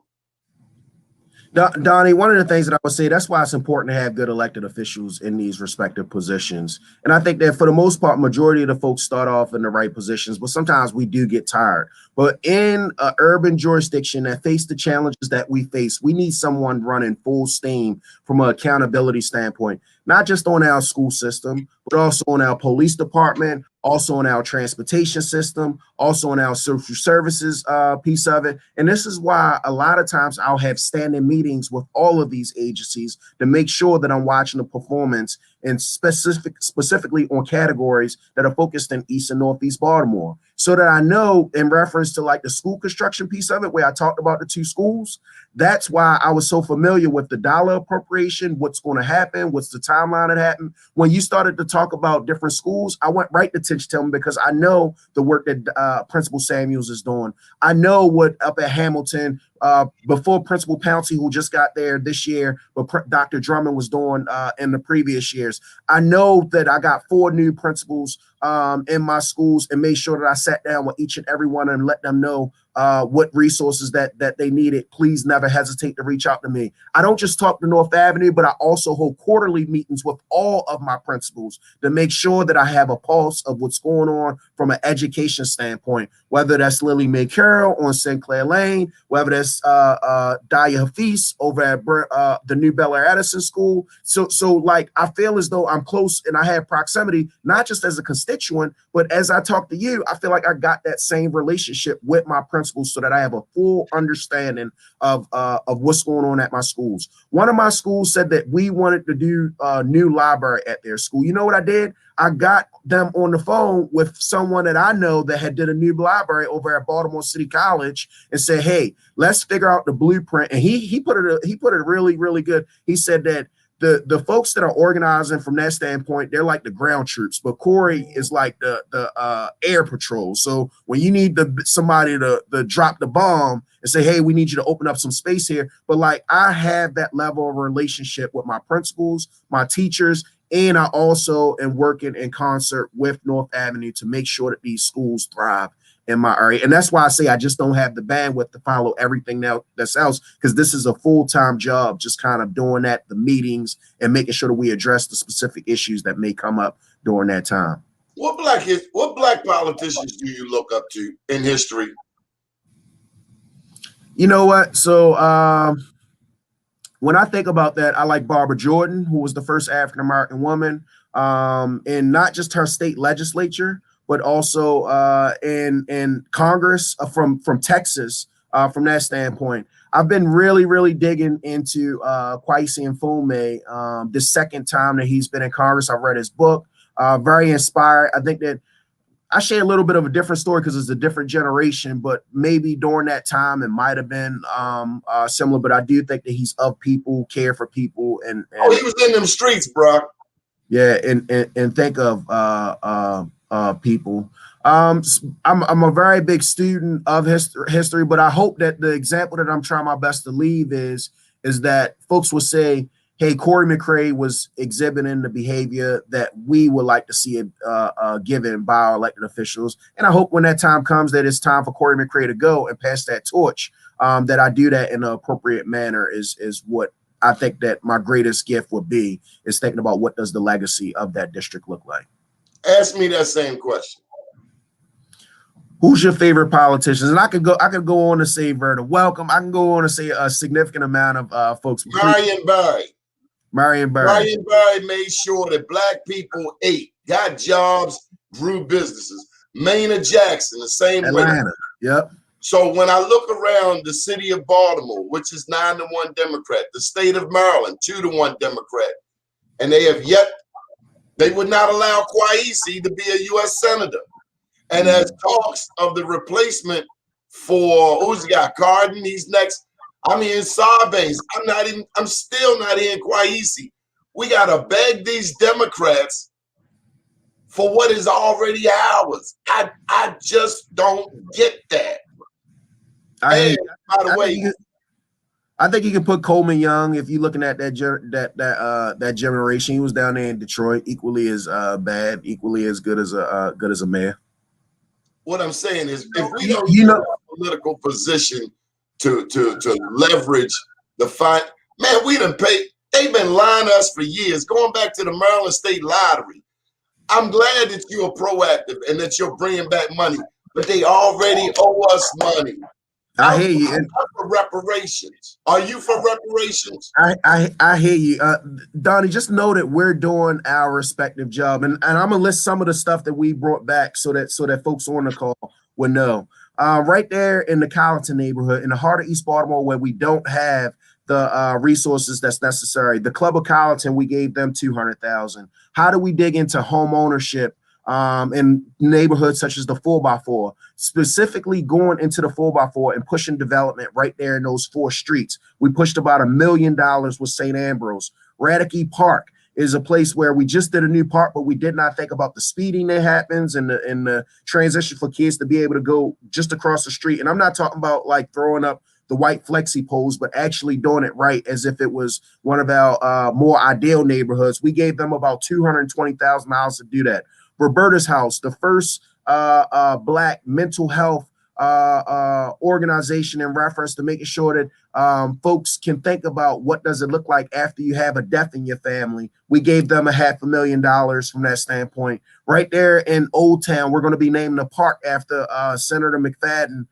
Donnie, one of the things that I would say, that's why it's important to have good elected officials in these respective positions. And I think that for the most part, majority of the folks start off in the right positions, but sometimes we do get tired. But in an urban jurisdiction that face the challenges that we face, we need someone running full steam from an accountability standpoint, not just on our school system, but also on our police department, also in our transportation system, also in our social services piece of it. And this is why a lot of times I'll have standing meetings with all of these agencies to make sure that I'm watching the performance and specifically on categories that are focused in East and Northeast Baltimore, so that I know, in reference to like the school construction piece of it, where I talked about the 2 schools, that's why I was so familiar with the dollar appropriation, what's going to happen, what's the timeline that happened. When you started to talk about different schools, I went right to Titch Tillman because I know the work that Principal Samuels is doing. I know what up at Hamilton, before Principal Pouncey, who just got there this year, but Dr. Drummond was doing in the previous years. I know that I got 4 new principals in my schools and made sure that I sat down with each and every one and let them know what resources that they needed. Please never hesitate to reach out to me. I don't just talk to North Avenue, but I also hold quarterly meetings with all of my principals to make sure that I have a pulse of what's going on from an education standpoint, whether that's Lily Mae Carroll on Sinclair Lane, whether that's Daya Hafiz over at the New Bel Air Edison School. So like, I feel as though I'm close and I have proximity, not just as a constituent, but as I talk to you, I feel like I got that same relationship with my principals, so that I have a full understanding of what's going on at my schools. One of my schools said that we wanted to do a new library at their school. You know what I did? I got them on the phone with someone that I know that had did a new library over at Baltimore City College and said, hey, let's figure out the blueprint. And he put it really, really good. He said that the folks that are organizing from that standpoint, they're like the ground troops, but Cory is like the air patrol. So when you need somebody to drop the bomb and say, hey, we need you to open up some space here. But like, I have that level of relationship with my principals, my teachers, and I also am working in concert with North Avenue to make sure that these schools thrive in my area. And that's why I say I just don't have the bandwidth to follow everything that's else, because this is a full-time job, just kind of doing that, the meetings, and making sure that we address the specific issues that may come up during that time. What black politicians do you look up to in history? You know what? So when I think about that, I like Barbara Jordan, who was the first African-American woman, and not just her state legislature, but also in Congress from Texas. From that standpoint, I've been really digging into Kwesi Mfume the second time that he's been in Congress. I've read his book, very inspired. I think that I share a little bit of a different story because it's a different generation, but maybe during that time it might have been similar. But I do think that he's of people, care for people, and he was in them streets, bro. Yeah, and think of people. I'm a very big student of history, but I hope that the example that I'm trying my best to leave is that folks will say, hey, Cory McCray was exhibiting the behavior that we would like to see given by our elected officials. And I hope when that time comes that it's time for Cory McCray to go and pass that torch, that I do that in an appropriate manner is what I think that my greatest gift would be, is thinking about what does the legacy of that district look like. Ask me that same question. Who's your favorite politicians? And I could go on to say Verda Welcome. I can go on to say a significant amount of folks. Marion Barry. Marion Barry. Marion Barry made sure that black people ate, got jobs, grew businesses. Maynard Jackson, the same Atlanta. way. Yep. So when I look around the city of Baltimore, which is 9-1 Democrat, the state of Maryland, 2-1 Democrat, and they would not allow Kwesi to be a U.S. Senator. And as talks of the replacement for who's the guy, Cardin, he's next. I mean, Sarbanes, I'm still not in Kwesi. We gotta beg these Democrats for what is already ours. I just don't get that. By the way, I think you can put Coleman Young, if you're looking at that generation. He was down there in Detroit, equally as bad, equally as good as a mayor. What I'm saying is, if we don't use a political position to leverage the fight, man, we done paid. They've been lying to us for years, going back to the Maryland State Lottery. I'm glad that you are proactive and that you're bringing back money, but they already owe us money. I hear you. I'm for reparations. Are you for reparations? I hear you. Donnie, just know that we're doing our respective job. And I'm gonna list some of the stuff that we brought back so that folks on the call will know. Right there in the Colleton neighborhood, in the heart of East Baltimore, where we don't have the resources that's necessary. The Club of Colleton, we gave them $200,000. How do we dig into home ownership in neighborhoods such as the 4x4, specifically going into the 4x4 and pushing development right there in those 4 streets? We pushed about $1 million with St. Ambrose. Radke Park is a place where we just did a new park, but we did not think about the speeding that happens and the transition for kids to be able to go just across the street. And I'm not talking about like throwing up the white flexi poles, but actually doing it right as if it was one of our more ideal neighborhoods. We gave them about $220,000 to do that. Roberta's House, the first Black mental health organization in reference to making sure that folks can think about what does it look like after you have a death in your family. We gave them $500,000 from that standpoint. Right there in Old Town, we're going to be naming a park after Senator McFadden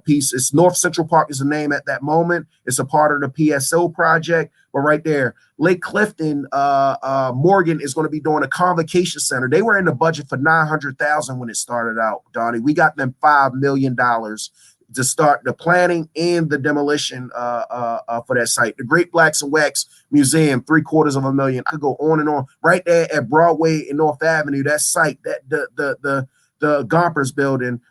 piece. It's North Central Park is the name at that moment. It's a part of the PSO project. But right there, Lake Clifton, Morgan is going to be doing a convocation center. They were in the budget for $900,000 when it started out, Donnie. We got them $5 million to start the planning and the demolition for that site. The Great Blacks and Wax Museum, $750,000. I could go on and on. Right there at Broadway and North Avenue, that site, that the Gompers building,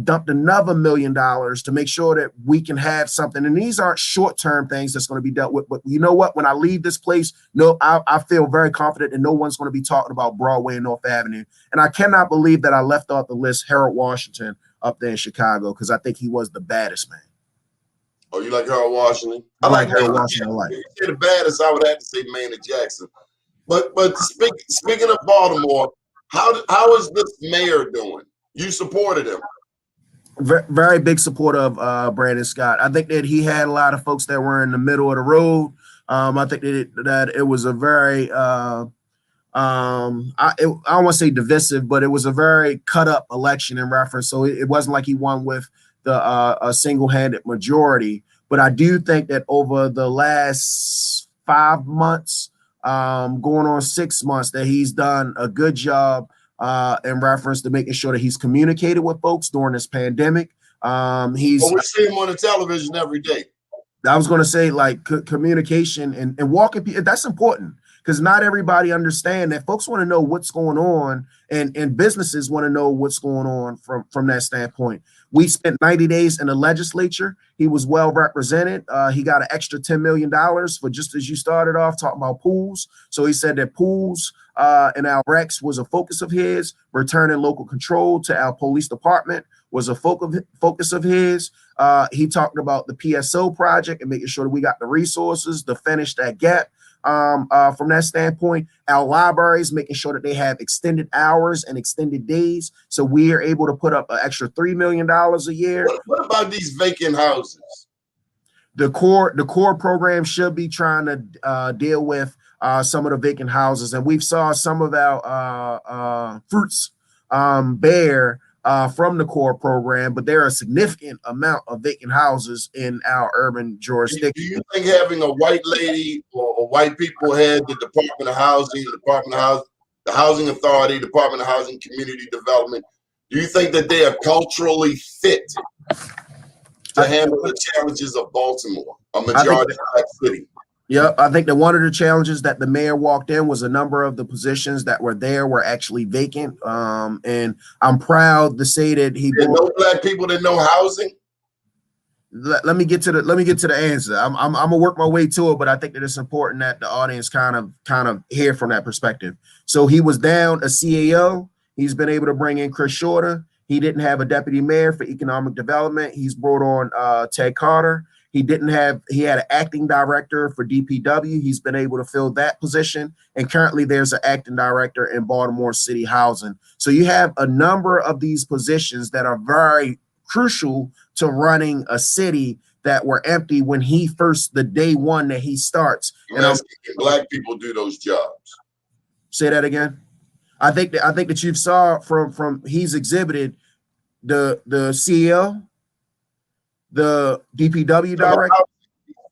dumped another $1 million to make sure that we can have something. And these aren't short-term things that's going to be dealt with. But you know what? When I leave this place, I feel very confident that no one's going to be talking about Broadway and North Avenue. And I cannot believe that I left off the list Harold Washington up there in Chicago, because I think he was the baddest man. Oh, you like Harold Washington? I like Harold Washington. If you say the baddest, I would have to say Maynard Jackson. But speaking of Baltimore, how is this mayor doing? You supported him. Very big supporter of Brandon Scott. I think that he had a lot of folks that were in the middle of the road. I think that it was a very I don't want to say divisive, but it was a very cut up election in reference. So it wasn't like he won with a single-handed majority. But I do think that over the last 5 months, going on 6 months, that he's done a good job in reference to making sure that he's communicated with folks during this pandemic. We see him on the television every day. I was going to say, like, communication and walking people, that's important, because not everybody understand that. Folks want to know what's going on, and businesses want to know what's going on from that standpoint. We spent 90 days in the legislature. He was well represented. He got an extra $10 million for, just as you started off talking about pools. So he said that pools and our Rex was a focus of his. Returning local control to our police department was a focus of his. He talked about the PSO project and making sure that we got the resources to finish that gap. From that standpoint, our libraries, making sure that they have extended hours and extended days, so we are able to put up an extra $3 million a year. What about these vacant houses? The core program should be trying to deal with some of the vacant houses, and we've saw some of our fruits bear from the core program, but there are a significant amount of vacant houses in our urban jurisdiction. Do you think having a white lady or white people head the Department of Housing, the Housing Authority, Department of Housing Community Development, do you think that they are culturally fit to handle the challenges of Baltimore, a majority black city? Yeah, I think that one of the challenges that the mayor walked in was a number of the positions that were there were actually vacant. And I'm proud to say that no black people that know housing. Let me get to the answer. I'm gonna work my way to it, but I think that it's important that the audience kind of hear from that perspective. So he was down a CAO. He's been able to bring in Chris Shorter. He didn't have a deputy mayor for economic development. He's brought on Ted Carter. He had an acting director for DPW. He's been able to fill that position. And currently there's an acting director in Baltimore City Housing. So you have a number of these positions that are very crucial to running a city that were empty when the day one that he starts. And black people do those jobs. Say that again. I think that you saw from he's exhibited the CEO, the DPW director.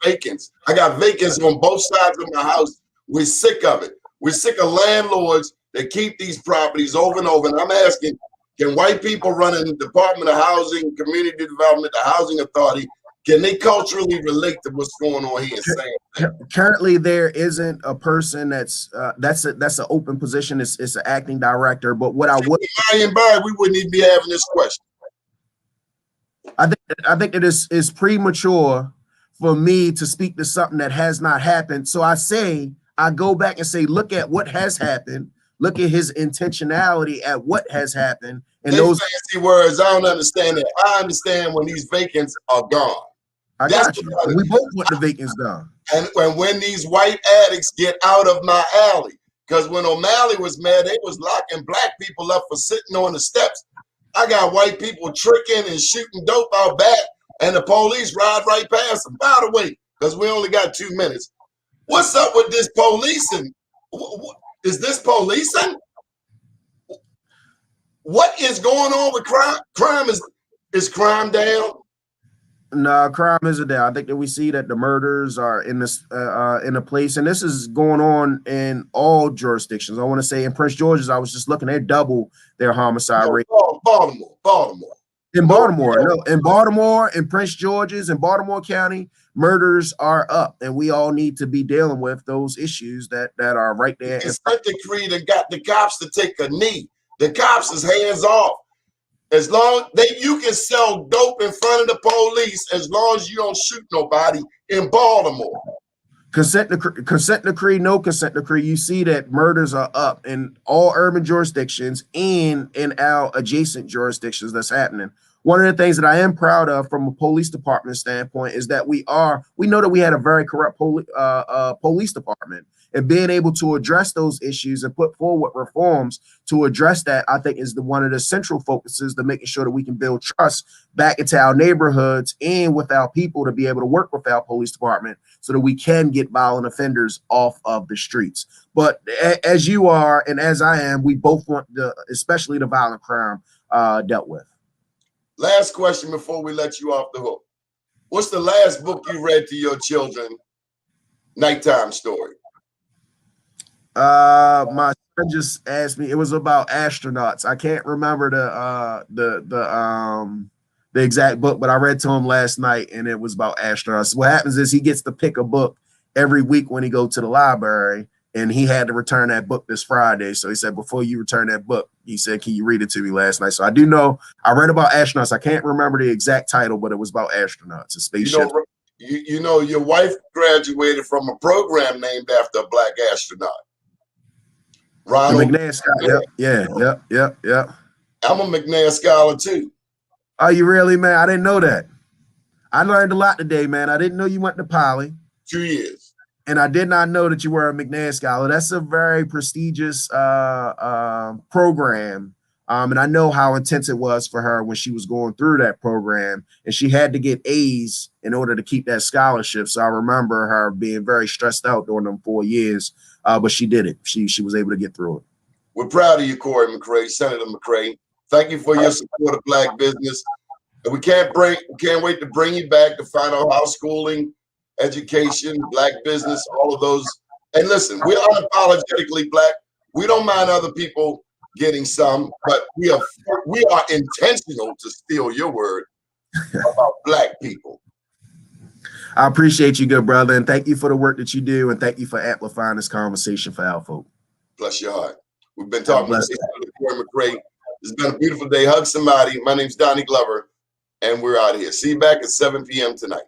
Vacants. I got vacants on both sides of my house. We're sick of it. We're sick of landlords that keep these properties over and over. And I'm asking, can white people running the Department of Housing, Community Development, the Housing Authority, Can they culturally relate to what's going on here in San? Currently, there isn't a person that's an open position. It's an acting director. But what I would, Ryan Bird, we wouldn't even be having this question. I think it is premature for me to speak to something that has not happened. So I go back and say, look at what has happened. Look at his intentionality at what has happened. And those fancy words, I don't understand that. I understand when these vacants are gone. I got you. We both want the vacants gone. And when these white addicts get out of my alley, because when O'Malley was mad, they was locking black people up for sitting on the steps. I got white people tricking and shooting dope out back, and the police ride right past them. By the way, because we only got 2 minutes. What's up with this policing? Is this policing? What is going on with crime? Is crime down? No, crime isn't down. I think that we see that the murders are in a place, and this is going on in all jurisdictions. I want to say in Prince George's, I was just looking, they double their homicide rate. Baltimore. In Baltimore, in Prince George's, in Baltimore County, murders are up, and we all need to be dealing with those issues that are right there. Consent decree that got the cops to take a knee. The cops is hands off. As long you can sell dope in front of the police as long as you don't shoot nobody in Baltimore. Consent decree, no consent decree. You see that murders are up in all urban jurisdictions and in our adjacent jurisdictions that's happening. One of the things that I am proud of from a police department standpoint is that we know that we had a very corrupt police department, and being able to address those issues and put forward reforms to address that, I think is one of the central focuses to making sure that we can build trust back into our neighborhoods and with our people to be able to work with our police department so that we can get violent offenders off of the streets. But as you are, and as I am, we both want especially the violent crime dealt with. Last question before we let you off the hook. What's the last book you read to your children? Nighttime story. My son just asked me. It was about astronauts. I can't remember the exact book, but I read to him last night, and it was about astronauts. What happens is he gets to pick a book every week when he goes to the library, and he had to return that book this Friday. So he said, before you return that book, he said, can you read it to me last night? So I do know I read about astronauts. I can't remember the exact title, but it was about astronauts, a spaceship. You know, your wife graduated from a program named after a black astronaut. Ronald McNair Scholar. Yep. I'm a McNair Scholar too. Are you really, man? I didn't know that. I learned a lot today, man. I didn't know you went to Poly. 2 years. And I did not know that you were a McNair Scholar. That's a very prestigious program. And I know how intense it was for her when she was going through that program, and she had to get A's in order to keep that scholarship. So I remember her being very stressed out during them 4 years, but she did it. She was able to get through it. We're proud of you, Cory McCray, Senator McCray. Thank you for your support of black business. And we can't wait to bring you back to find out how schooling, education, black business, all of those. And listen, we're unapologetically black. We don't mind other people getting some, but we are intentional, to steal your word, about black people. I appreciate you, good brother, and thank you for the work that you do, and thank you for amplifying this conversation for our folk. Bless your heart. We've been talking with Cory McCray. It's been a beautiful day. Hug somebody. My name's Donnie Glover, and we're out of here. See you back at 7 p.m. tonight.